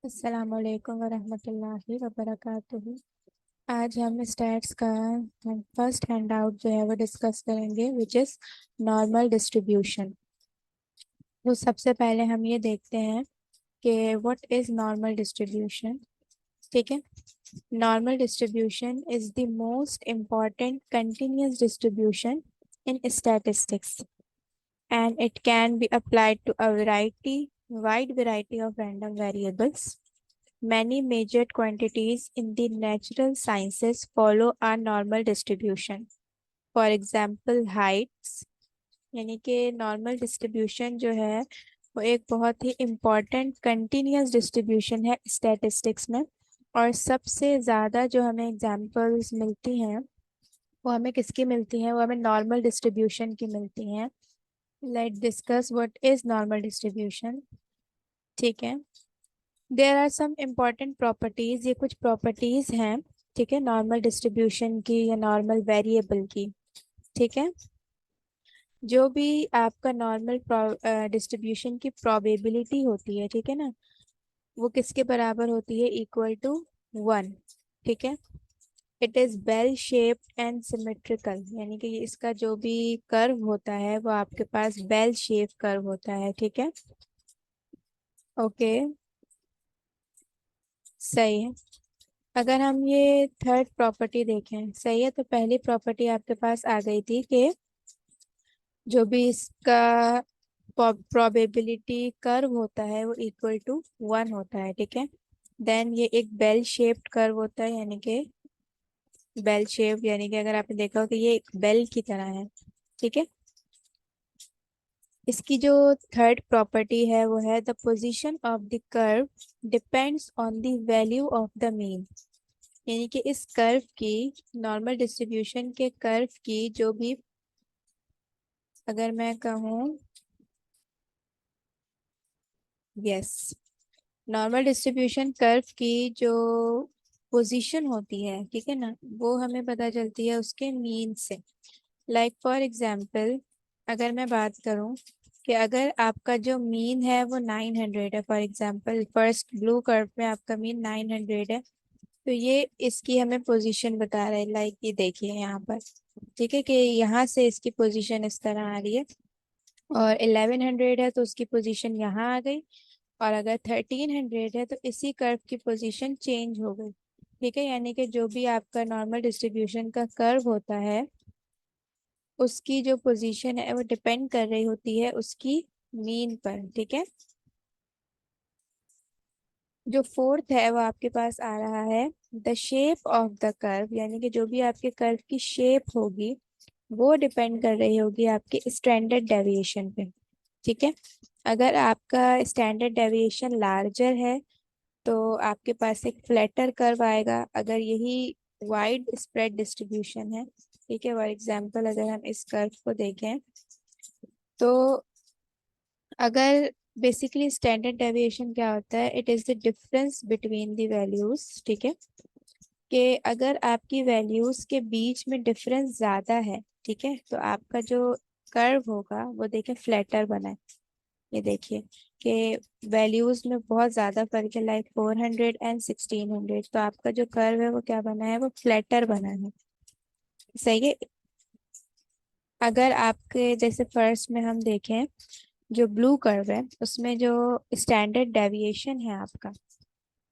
अस्सलामुअलैकुम वरहमतुल्लाहि वबरकातुहू। आज हम स्टैट्स का फर्स्ट हैंड आउट जो है वो डिस्कस करेंगे विच इज़ नॉर्मल डिस्ट्रीब्यूशन। तो सबसे पहले हम ये देखते हैं कि व्हाट इज़ नॉर्मल डिस्ट्रीब्यूशन। ठीक है। Normal distribution is the most important continuous distribution in statistics and it can be applied to a wide variety of random variables. Many measured quantities in the natural sciences follow a normal distribution. For example, heights यानी कि normal distribution जो है वो एक बहुत ही important continuous distribution है statistics में। और सबसे ज़्यादा जो हमें एग्जांपल्स मिलती हैं वो हमें किसकी मिलती हैं, वो हमें नॉर्मल डिस्ट्रीब्यूशन की मिलती हैं। Let discuss what is normal distribution. ठीक है। There are some important properties, ये कुछ प्रॉपर्टीज हैं। ठीक है, नॉर्मल डिस्ट्रीब्यूशन की या नॉर्मल वेरिएबल की। ठीक है। जो भी आपका नॉर्मल डिस्ट्रीब्यूशन की प्रोबेबिलिटी होती है, ठीक है ना, वो किसके बराबर होती है, इक्वल टू 1। ठीक है। It is bell shaped and symmetrical, यानी कि इसका जो भी कर्व होता है वो आपके पास बेल शेप कर्व होता है। ठीक है। ओके। सही है। अगर हम ये थर्ड प्रॉपर्टी देखें, सही है, तो पहली प्रॉपर्टी आपके पास आ गई थी कि जो भी इसका प्रोबेबिलिटी कर्व होता है वो इक्वल टू 1 होता है। ठीक है। देन ये एक बेल शेप्ड कर्व होता है, यानी कि बेल शेप, यानी कि अगर आपने देखा हो कि ये एक बेल की तरह है। ठीक है। इसकी जो थर्ड प्रॉपर्टी है वो है the position of the curve depends on the value of the mean, यानी कि इस कर्व की, नॉर्मल डिस्ट्रीब्यूशन के कर्व की जो भी, अगर मैं कहूँ, यस, नॉर्मल डिस्ट्रीब्यूशन कर्व की जो पोजीशन होती है, ठीक है ना, वो हमें पता चलती है उसके मीन से। लाइक फॉर एग्जांपल, अगर मैं बात करूं कि अगर आपका जो मीन है वो 900 है, for example first blue curve में आपका मीन 900 है, तो ये इसकी हमें पोजीशन बता रहा है। लाइक ये देखिए यहाँ पर, ठीक है, कि यहाँ से इसकी पोजीशन इस तरह आ रही है। और 1100 है तो उसकी पोजीशन यहाँ आ गई। और अगर 1300 है तो इसी कर्व की पोजीशन चेंज हो गई। ठीक है। यानी कि जो भी आपका नॉर्मल डिस्ट्रीब्यूशन का कर्व होता है उसकी जो पोजीशन है वो डिपेंड कर रही होती है उसकी मीन पर। ठीक है। जो फोर्थ है वो आपके पास आ रहा है the shape of the curve, यानी कि जो भी आपके कर्व की शेप होगी वो डिपेंड कर रही होगी आपके स्टैंडर्ड डेविएशन पे। ठीक है। अगर आपका स्टैंडर्ड डेविएशन लार्जर है तो आपके पास एक फ्लैटर कर्व आएगा। अगर यही वाइड स्प्रेड डिस्ट्रीब्यूशन है, ठीक है, फॉर एग्जांपल अगर हम इस कर्व को देखें तो अगर बेसिकली स्टैंडर्ड डेविएशन क्या होता है, it is the difference between the values. ठीक है। कि अगर आपकी वैल्यूज के बीच में डिफरेंस ज्यादा है, ठीक है, तो आपका जो कर्व होगा वो देखें फ्लैटर बना है। ये देखिए कि वैल्यूज में बहुत ज्यादा फर्क है, लाइक 400 एंड 1600, तो आपका जो कर्व है वो क्या बना है, वो फ्लैटर बना है। सही है। अगर आपके जैसे फर्स्ट में हम देखें, जो ब्लू कर्व है उसमें जो स्टैंडर्ड डेविएशन है आपका,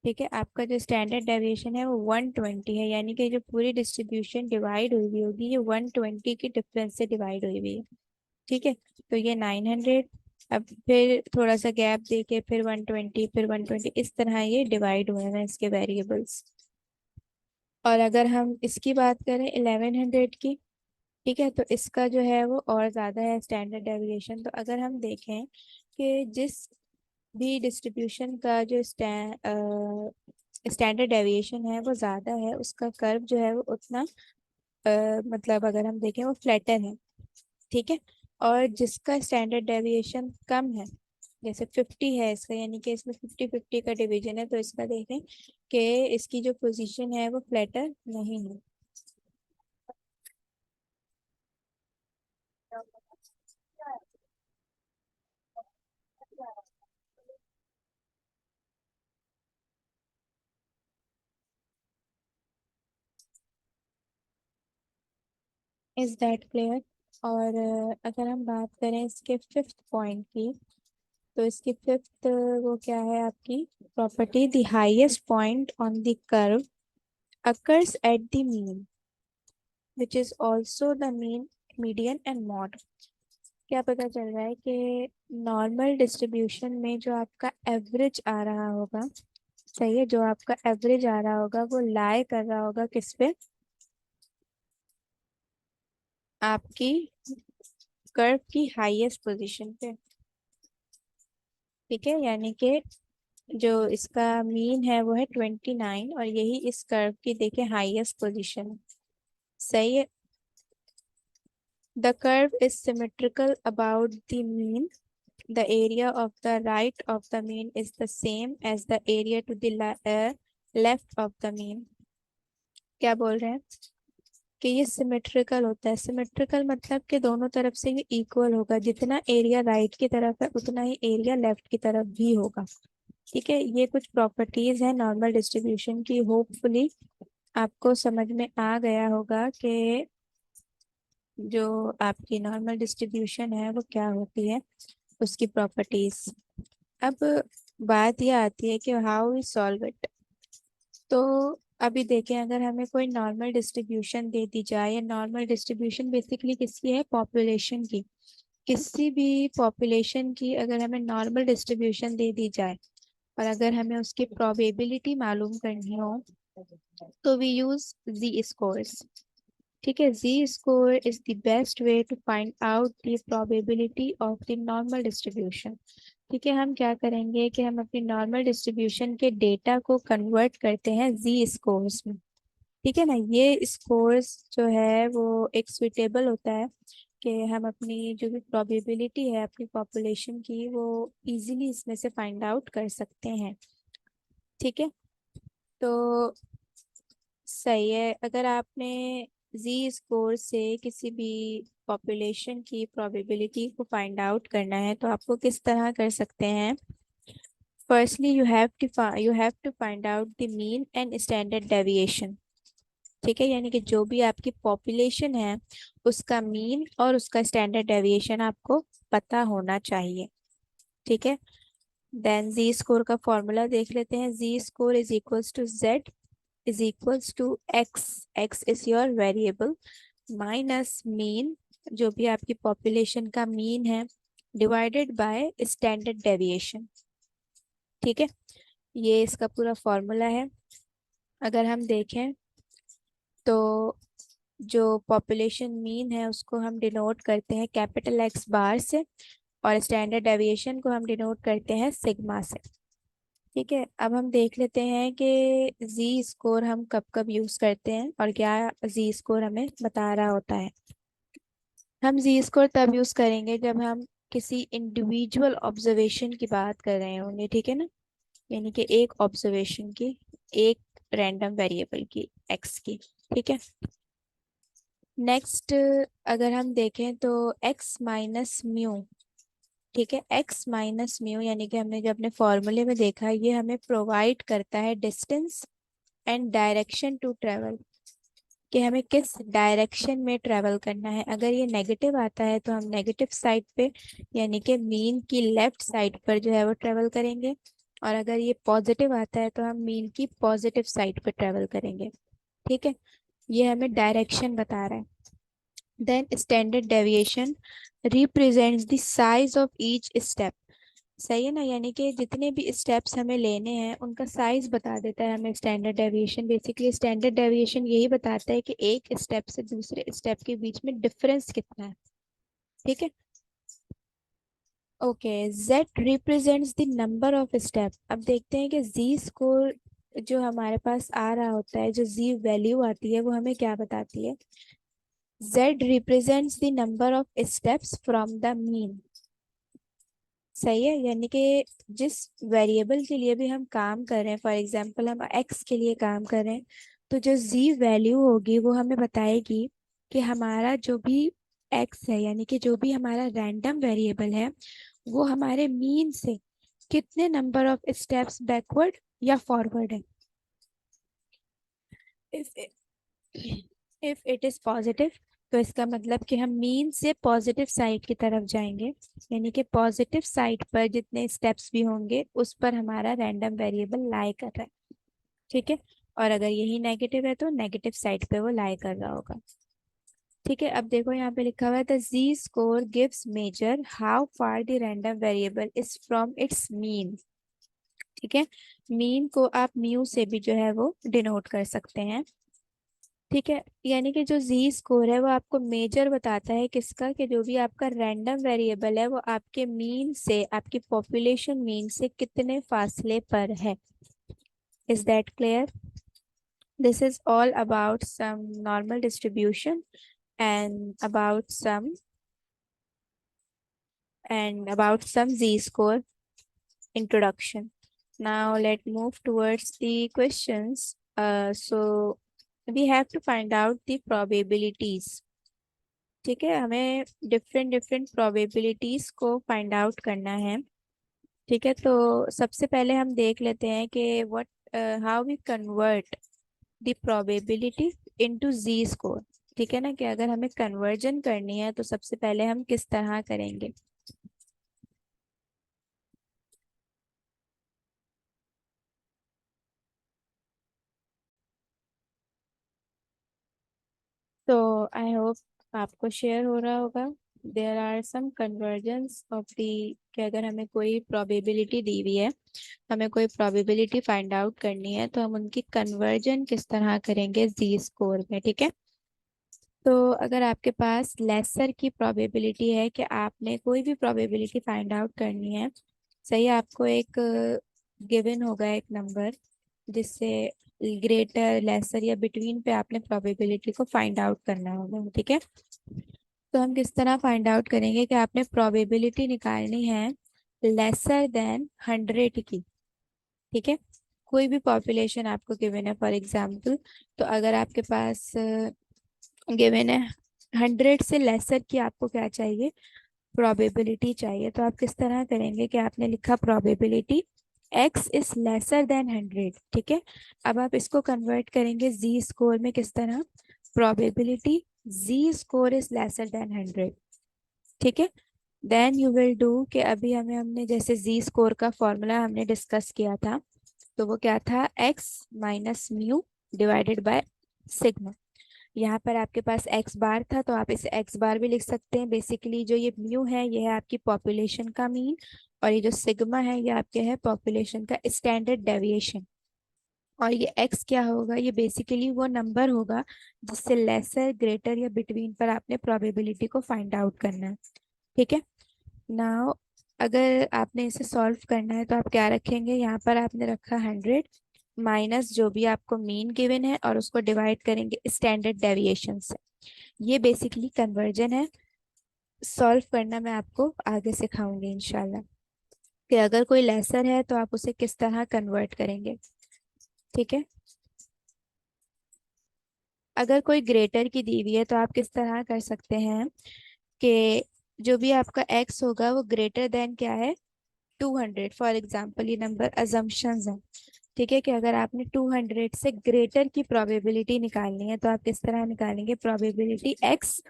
ठीक है, आपका जो स्टैंडर्ड डेविएशन है वो 120 है, यानी कि जो पूरी डिस्ट्रीब्यूशन डिवाइड हुई हुई होगी ये 120 के डिफरेंस से डिवाइड हुई हुई है। ठीक है। तो ये 900, अब फिर थोड़ा सा गैप देके फिर 120, फिर 120, इस तरह ये डिवाइड हुए हैं इसके वेरिएबल्स। और अगर हम इसकी बात करें 1100 की, ठीक है, तो इसका जो है वो और ज़्यादा है स्टैंडर्ड डेविएशन। तो अगर हम देखें कि जिस भी डिस्ट्रीब्यूशन का जो स्टैंडर्ड डेविएशन है वो ज़्यादा है, उसका कर्व जो है वो उतना मतलब अगर हम देखें वो फ्लैटर है। ठीक है। और जिसका स्टैंडर्ड डेविएशन कम है, जैसे 50 है इसका, यानी कि इसमें 50-50 का डिवीजन है, तो इसका देखें कि इसकी जो पोजीशन है वो फ्लैटर नहीं है। Is that clear? और अगर हम बात करें इसके फिफ्थ पॉइंट की, तो इसकी फिफ्थ वो क्या है आपकी property, the highest point on the curve occurs at the mean which is also the mean, median and mode। क्या पता चल रहा है कि नॉर्मल डिस्ट्रीब्यूशन में जो आपका एवरेज आ रहा होगा, सही है, जो आपका एवरेज आ रहा होगा वो लाई कर रहा होगा किस पे, आपकी कर्व की हाईएस्ट पोजीशन पे। ठीक है, यानी कि जो इसका मीन है वो है 29 और यही इस कर्व की देखिए हाईएस्ट पोजीशन है। सही है। The curve is symmetrical about the mean, the area of the right of the mean is the same as the area to the left of the mean। क्या बोल रहे हैं कि ये सिमेट्रिकल होता है। सिमेट्रिकल मतलब कि दोनों तरफ से ये इक्वल होगा, जितना एरिया राइट की तरफ है उतना ही एरिया लेफ्ट की तरफ भी होगा। ठीक है, ये कुछ प्रॉपर्टीज है नॉर्मल डिस्ट्रीब्यूशन की। होपफुली आपको समझ में आ गया होगा कि जो आपकी नॉर्मल डिस्ट्रीब्यूशन है वो क्या होती है, उसकी प्रॉपर्टीज। अब बात यह आती है कि हाउ वी सॉल्व इट। तो अभी देखें, अगर हमें कोई नॉर्मल डिस्ट्रीब्यूशन दे दी जाए, या नॉर्मल डिस्ट्रीब्यूशन बेसिकली किसकी है, पॉपुलेशन की। किसी भी पॉपुलेशन की अगर हमें नॉर्मल डिस्ट्रीब्यूशन दे दी जाए और अगर हमें उसकी प्रोबेबिलिटी मालूम करनी हो, तो वी यूज जी स्कोर्स। ठीक है, Z score is the best way to find out the probability of the normal distribution. ठीक है, हम क्या करेंगे कि हम अपनी नॉर्मल डिस्ट्रीब्यूशन के डेटा को कन्वर्ट करते हैं जी स्कोर्स में। ठीक है ना, ये स्कोर्स जो है वो एक सुइटेबल होता है कि हम अपनी जो भी प्रोबेबिलिटी है अपनी पॉपुलेशन की वो इजीली इसमें से फाइंड आउट कर सकते हैं। ठीक है, तो सही है। अगर आपने जी स्कोर से किसी भी पॉपुलेशन की प्रोबेबिलिटी को फाइंड आउट करना है तो आपको किस तरह कर सकते हैं। Firstly you have to find out the mean and standard deviation. ठीक है, यानी कि जो भी आपकी पॉपुलेशन है उसका मीन और उसका स्टैंडर्ड डेविएशन आपको पता होना चाहिए। ठीक है, देन जी स्कोर का फॉर्मूला देख लेते हैं। Z score is equals to Z is equals to X, X is your variable, minus mean, जो भी आपकी पॉपुलेशन का मीन है, डिवाइडेड बाय स्टैंडर्ड डेविएशन। ठीक है, ये इसका पूरा फॉर्मूला है। अगर हम देखें तो जो पॉपुलेशन मीन है उसको हम डिनोट करते हैं कैपिटल एक्स बार से, और स्टैंडर्ड डेविएशन को हम डिनोट करते हैं सिग्मा से। ठीक है, अब हम देख लेते हैं कि जी स्कोर हम कब कब यूज करते हैं और क्या जी स्कोर हमें बता रहा होता है। हम जी स्कोर तब यूज करेंगे जब हम किसी इंडिविजुअल ऑब्जर्वेशन की बात कर रहे होंगे। ठीक है ना, यानी कि एक ऑब्जर्वेशन की, एक रैंडम वेरिएबल की, एक्स की। ठीक है, नेक्स्ट अगर हम देखें तो एक्स माइनस म्यू। ठीक है, एक्स माइनस म्यू यानी कि हमने जो अपने फॉर्मूले में देखा, ये हमें प्रोवाइड करता है distance and direction to travel, कि हमें किस डायरेक्शन में ट्रेवल करना है। अगर ये नेगेटिव आता है तो हम नेगेटिव साइड पे यानी कि मीन की लेफ्ट साइड पर जो है वो ट्रेवल करेंगे, और अगर ये पॉजिटिव आता है तो हम मीन की पॉजिटिव साइड पे ट्रेवल करेंगे। ठीक है, ये हमें डायरेक्शन बता रहा है। Then standard deviation represents the size of each step. सही है ना, यानी कि जितने भी स्टेप्स हमें लेने हैं उनका साइज बता देता है हमें standard deviation. Basically standard deviation यही बताता है कि एक स्टेप से दूसरे स्टेप के बीच में डिफरेंस कितना है। ठीक है, okay, Z represents the number of step. अब देखते हैं कि जी स्कोर जो हमारे पास आ रहा होता है, जो जी वैल्यू आती है वो हमें क्या बताती है। Z represents the number of steps from the mean. सही है, यानी कि जिस वेरिएबल के लिए भी हम काम कर रहे हैं, फॉर एग्जांपल हम एक्स के लिए काम कर रहे हैं, तो जो जी वैल्यू होगी वो हमें बताएगी कि हमारा जो भी एक्स है, यानी कि जो भी हमारा रैंडम वेरिएबल है, वो हमारे मीन से कितने नंबर ऑफ स्टेप्स बैकवर्ड या फॉरवर्ड है। If if it is positive तो इसका मतलब कि हम मीन से पॉजिटिव साइड की तरफ जाएंगे, यानी कि पॉजिटिव साइड पर जितने स्टेप्स भी होंगे उस पर हमारा रैंडम वेरिएबल लाई कर रहा है। ठीक है। और अगर यही नेगेटिव है तो नेगेटिव साइड पे वो लाई कर रहा होगा। ठीक है। अब देखो यहाँ पे लिखा हुआ है the Z score gives measure how far the random variable is from its mean. ठीक है। मीन को आप म्यू से भी जो है वो डिनोट कर सकते हैं। ठीक है। यानी कि जो जी स्कोर है वो आपको मेजर बताता है किसका, कि जो भी आपका रैंडम वेरिएबल है वो आपके मीन से, आपकी पॉपुलेशन मीन से कितने फासले पर है। Is that clear? This is all about some normal distribution and about some z-score introduction. Now let's move towards the questions. So we have to find out the probabilities. ठीक है, हमें different different probabilities को find out करना है। ठीक है, तो सबसे पहले हम देख लेते हैं कि what how we convert the probability into Z score. ठीक है ना, कि अगर हमें कन्वर्जन करनी है तो सबसे पहले हम किस तरह करेंगे। तो आई होप आपको शेयर हो रहा होगा। There are some convergence of the, कि अगर हमें कोई प्रोबेबिलिटी दी हुई है, हमें कोई प्रोबेबिलिटी फाइंड आउट करनी है, तो हम उनकी कन्वर्जन किस तरह करेंगे जी स्कोर में। ठीक है। तो अगर आपके पास लेसर की प्रोबेबिलिटी है कि आपने कोई भी प्रोबेबिलिटी फाइंड आउट करनी है, सही, आपको एक गिवन होगा एक नंबर जिससे ग्रेटर, लेसर या बिटवीन पे आपने प्रोबेबिलिटी को फाइंड आउट करना होगा। ठीक है। तो हम किस तरह फाइंड आउट करेंगे कि आपने प्रोबेबिलिटी निकालनी है लेसर देन 100 की। ठीक है। कोई भी पॉपुलेशन आपको गिवन है, फॉर एग्जांपल, तो अगर आपके पास गिवन है 100 से लेसर की आपको क्या चाहिए, प्रोबेबिलिटी चाहिए, तो आप किस तरह करेंगे कि आपने लिखा probability x is lesser than 100। ठीक है। अब आप इसको कन्वर्ट करेंगे जी स्कोर में किस तरह, probability Z score is lesser than 100। ठीक है। देन यू विल डू कि अभी हमने जैसे जी स्कोर का फॉर्मूला हमने डिस्कस किया था, तो वो क्या था, x minus mu divided by sigma. यहाँ पर आपके पास एक्स बार था तो आप इसे एक्स बार भी लिख सकते हैं। बेसिकली जो ये म्यू है ये है आपकी पॉपुलेशन का मीन, और ये जो सिग्मा है ये आपके है पॉपुलेशन का स्टैंडर्ड डेविएशन। और ये एक्स क्या होगा, ये बेसिकली वो नंबर होगा जिससे लेसर, ग्रेटर या बिटवीन पर आपने प्रोबेबिलिटी को फाइंड आउट करना है। ठीक है। नाउ अगर आपने इसे सॉल्व करना है तो आप क्या रखेंगे, यहाँ पर आपने रखा 100 माइनस जो भी आपको मीन गिवन है और उसको डिवाइड करेंगे स्टैंडर्ड डेविएशन से। ये बेसिकली कन्वर्जन है। सॉल्व करना मैं आपको आगे सिखाऊंगी इंशाल्लाह, कि अगर कोई लेसर है तो आप उसे किस तरह कन्वर्ट करेंगे। ठीक है। अगर कोई ग्रेटर की दी हुई है तो आप किस तरह कर सकते हैं कि जो भी आपका एक्स होगा वो ग्रेटर देन क्या है, 200। फॉर एग्जाम्पल ये नंबर अजम्पशंस है। ठीक है, कि अगर आपने 200 से ग्रेटर की प्रोबेबिलिटी निकालनी है तो आप किस तरह निकालेंगे, probability x,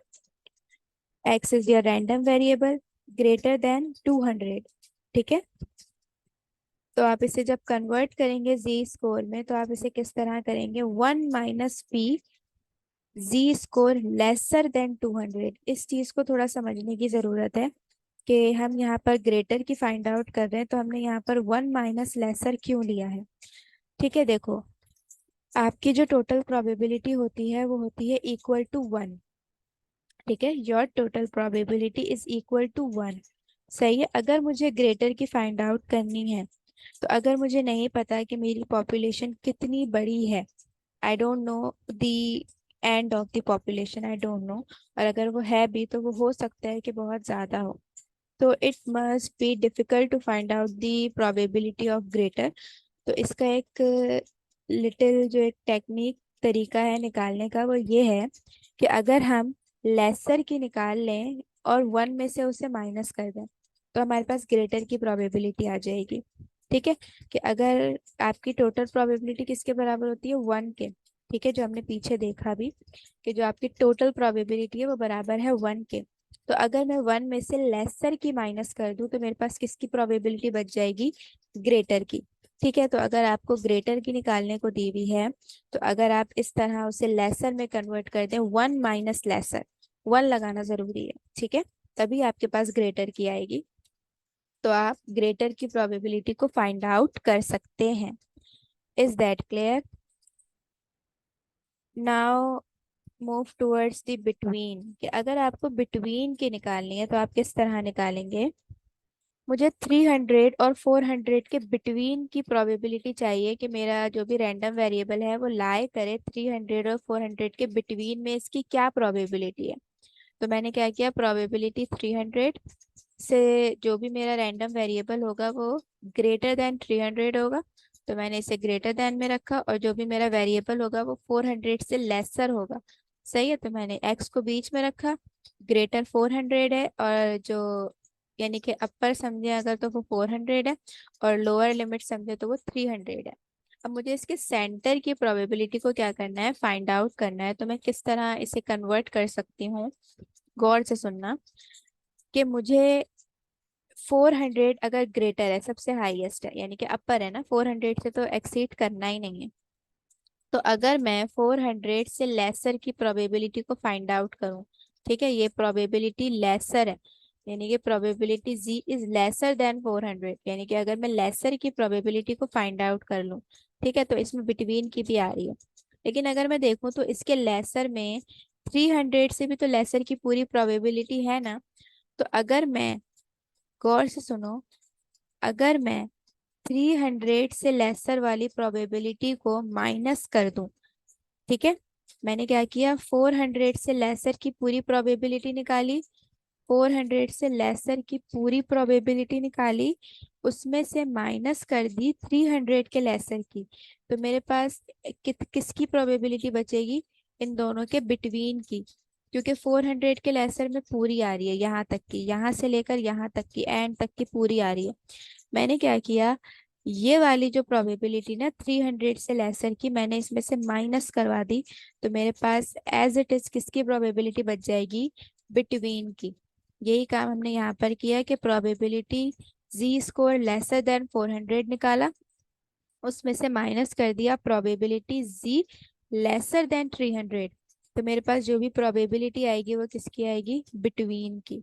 X is your random variable, greater than 200। ठीक है। तो आप इसे जब कन्वर्ट करेंगे जी स्कोर में तो आप इसे किस तरह करेंगे, 1 - p जी स्कोर लेसर देन 200। इस चीज को थोड़ा समझने की जरूरत है कि हम यहाँ पर ग्रेटर की फाइंड आउट कर रहे हैं तो हमने यहाँ पर 1 माइनस लेसर क्यों लिया है। ठीक है। देखो, आपकी जो टोटल प्रोबेबिलिटी होती है वो होती है इक्वल टू 1। ठीक है, your total probability is equal to 1। सही है। अगर मुझे ग्रेटर की फाइंड आउट करनी है, तो अगर मुझे नहीं पता कि मेरी पॉपुलेशन कितनी बड़ी है, I don't know the end of the population, I don't know, और अगर वो है भी तो वो हो सकता है कि बहुत ज़्यादा हो, तो it must be difficult to find out the probability of greater. तो इसका एक लिटिल जो एक टेक्निक, तरीका है निकालने का, वो ये है कि अगर हम लेसर की निकाल लें और 1 में से उसे माइनस कर दें तो हमारे पास ग्रेटर की प्रोबेबिलिटी आ जाएगी। ठीक है, कि अगर आपकी टोटल प्रोबेबिलिटी किसके बराबर होती है, 1 के। ठीक है, जो हमने पीछे देखा भी कि जो आपकी टोटल प्रोबेबिलिटी है वो बराबर है 1 के। तो अगर मैं 1 में से लेसर की माइनस कर दूं तो मेरे पास किसकी प्रोबेबिलिटी बच जाएगी, ग्रेटर की। ठीक है, तो अगर आपको ग्रेटर की निकालने को दी हुई है, तो अगर आप इस तरह उसे लेसर में कन्वर्ट कर दें, 1 माइनस लेसर, 1 लगाना जरूरी है। ठीक है, तभी आपके पास ग्रेटर की आएगी। तो आप ग्रेटर की प्रोबेबिलिटी को फाइंड आउट कर सकते हैं। Is that clear? Now move towards the between, कि अगर आपको बिटवीन की निकालनी है तो आप किस तरह निकालेंगे। मुझे 300 और 400 के बिटवीन की प्रोबेबिलिटी चाहिए कि मेरा जो भी रैंडम वेरिएबल है वो लाई करे 300 और 400 के बिटवीन में, इसकी क्या प्रोबेबिलिटी है। तो मैंने क्या किया, प्रोबेबिलिटी 300 से जो भी मेरा रैंडम वेरिएबल होगा वो ग्रेटर देन 300 होगा, तो मैंने इसे ग्रेटर देन में रखा। और जो भी मेरा वेरिएबल होगा वो 400 से लेसर होगा। सही है, तो मैंने एक्स को बीच में रखा। ग्रेटर 400 है, और जो यानी कि अपर समझे अगर तो वो 400 है, और लोअर लिमिट समझे तो वो 300 है। अब मुझे इसके सेंटर की प्रोबेबिलिटी को क्या करना है, फाइंड आउट करना है। तो मैं किस तरह इसे कन्वर्ट कर सकती हूँ, गौर से सुनना। कि मुझे 400 अगर ग्रेटर है, सबसे हाईएस्ट है यानी कि अपर है ना, 400 से तो एक्सीड करना ही नहीं है। तो अगर मैं 400 से लेसर की प्रोबेबिलिटी को फाइंड आउट करूं, ठीक है, ये प्रोबेबिलिटी लेसर है, यानी कि probability z is lesser then 400, यानी कि अगर मैं लेसर की प्रोबेबिलिटी को फाइंड आउट कर लूं, ठीक है, तो इसमें बिटवीन की भी आ रही है। लेकिन अगर मैं देखूं तो इसके लेसर में 300 से भी तो लेसर की पूरी प्रोबेबिलिटी है ना। तो अगर मैं, गौर से सुनो, अगर मैं 300 से लेसर वाली प्रोबेबिलिटी को माइनस कर दूं, ठीक है, मैंने क्या किया, 400 से लेसर की पूरी प्रोबेबिलिटी निकाली, 400 से लेसर की पूरी प्रोबेबिलिटी निकाली, उसमें से माइनस कर दी 300 के लेसर की। तो मेरे पास किसकी प्रोबेबिलिटी बचेगी, इन दोनों के बिटवीन की। क्योंकि 400 के लेसर में पूरी आ रही है, यहाँ तक की, यहाँ से लेकर यहाँ तक की, एंड तक की पूरी आ रही है। मैंने क्या किया, ये वाली जो प्रोबेबिलिटी ना 300 से लेसर की, मैंने इसमें से माइनस करवा दी। तो मेरे पास एज इट इज किसकी प्रोबेबिलिटी बच जाएगी, बिटवीन की। यही काम हमने यहाँ पर किया कि probability Z score lesser than 400 निकाला, उसमें से माइनस कर दिया प्रोबेबिलिटी जी लेसर देन 300। तो मेरे पास जो भी प्रोबेबिलिटी आएगी वो किसकी आएगी, बिटवीन की।